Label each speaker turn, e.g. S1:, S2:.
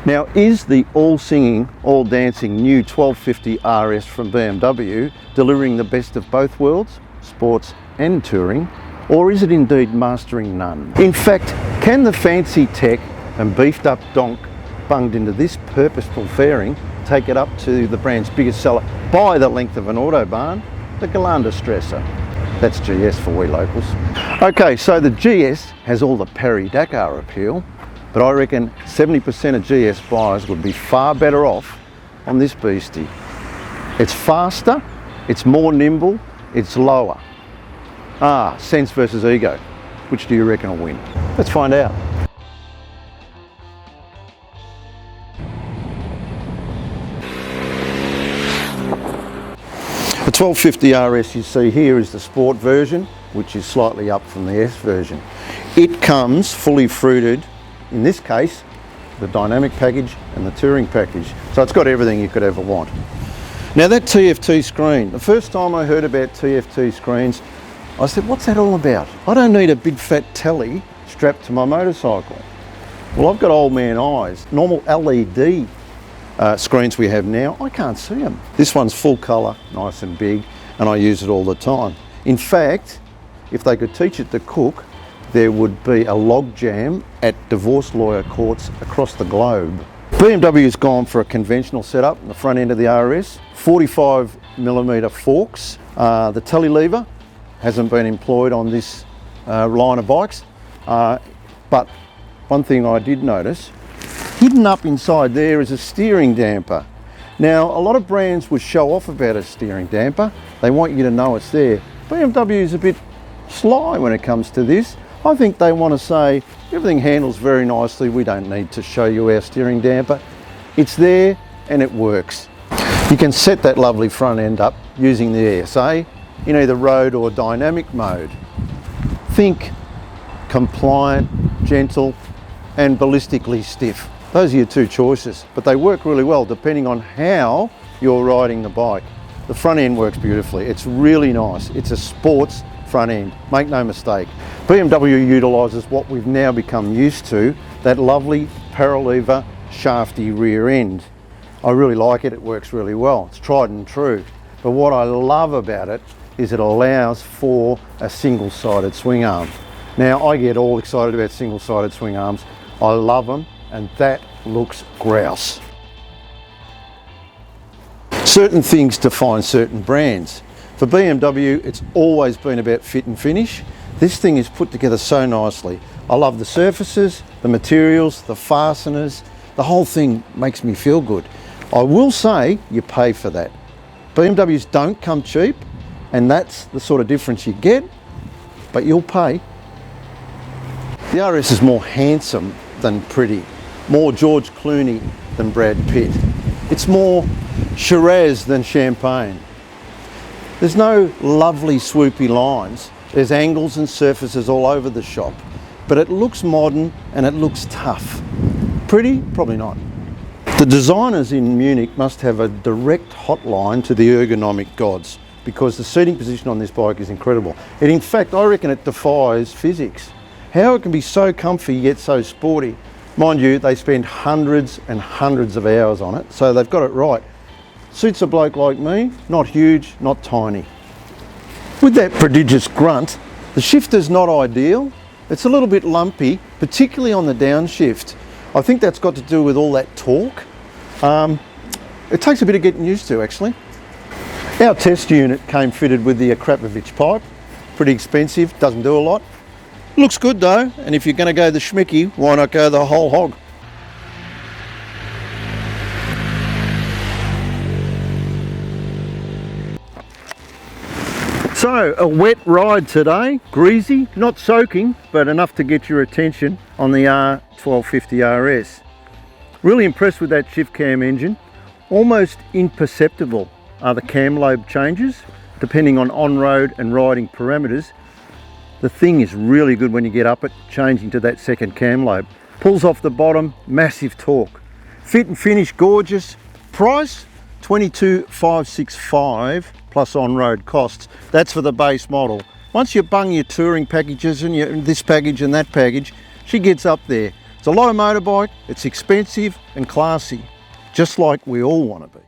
S1: Now, is the all-singing, all-dancing new 1250 RS from BMW delivering the best of both worlds, sports and touring, or is it indeed mastering none? In fact, can the fancy tech and beefed up donk bunged into this purposeful fairing take it up to the brand's biggest seller by the length of an autobahn, the Galanda Stresser? That's GS for we locals. Okay, so the GS has all the Paris-Dakar appeal, but I reckon 70% of GS buyers would be far better off on this beastie. It's faster, it's more nimble, it's lower. Sense versus ego. Which do you reckon will win? Let's find out. The 1250 RS you see here is the sport version, which is slightly up from the S version. It comes fully fruited, in this case, the dynamic package and the touring package. So it's got everything you could ever want. Now that Tft screen, the first time I heard about Tft screens, I said, what's that all about? I don't need a big fat telly strapped to my motorcycle. Well, I've got old man eyes. Normal LED screens we have now, I can't see them. This one's full colour, nice and big, and I use it all the time. In fact, if they could teach it to cook, there would be a log jam at divorce lawyer courts across the globe. BMW's gone for a conventional setup in the front end of the RS, 45mm forks. The telly lever hasn't been employed on this line of bikes, but one thing I did notice, hidden up inside there is a steering damper. Now, a lot of brands would show off about a steering damper. They want you to know it's there. BMW is a bit sly when it comes to this. I think they want to say, everything handles very nicely, we don't need to show you our steering damper. It's there and it works. You can set that lovely front end up using the ESA in either road or dynamic mode. Think compliant, gentle and ballistically stiff. Those are your two choices, but they work really well depending on how you're riding the bike. The front end works beautifully. It's really nice. It's a sports front end, make no mistake. BMW utilises what we've now become used to, that lovely paralever shafty rear end. I really like it, it works really well. It's tried and true. But what I love about it is it allows for a single-sided swing arm. Now, I get all excited about single-sided swing arms. I love them, and that looks grouse. Certain things define certain brands. For BMW, it's always been about fit and finish. This thing is put together so nicely. I love the surfaces, the materials, the fasteners. The whole thing makes me feel good. I will say you pay for that. BMWs don't come cheap, and that's the sort of difference you get, but you'll pay. The RS is more handsome than pretty, more George Clooney than Brad Pitt. It's more Shiraz than Champagne. There's no lovely swoopy lines. There's angles and surfaces all over the shop, but it looks modern and it looks tough. Pretty? Probably not. The designers in Munich must have a direct hotline to the ergonomic gods, because the seating position on this bike is incredible. And in fact, I reckon it defies physics. How it can be so comfy yet so sporty. Mind you, they spend hundreds and hundreds of hours on it, so they've got it right. Suits a bloke like me, not huge, not tiny. With that prodigious grunt, the shifter's not ideal. It's a little bit lumpy, particularly on the downshift. I think that's got to do with all that torque. It takes a bit of getting used to, actually. Our test unit came fitted with the Akrapovic pipe. Pretty expensive, doesn't do a lot. Looks good though, and if you're going to go the schmicky, why not go the whole hog? So, a wet ride today, greasy, not soaking, but enough to get your attention on the R1250 RS. Really impressed with that shift cam engine. Almost imperceptible are the cam lobe changes, depending on on-road and riding parameters. The thing is really good when you get up it, changing to that second cam lobe. Pulls off the bottom, massive torque. Fit and finish, gorgeous. Price, $22,565 plus on-road costs. That's for the base model. Once you bung your touring packages and this package and that package, she gets up there. It's a low motorbike, it's expensive and classy, just like we all want to be.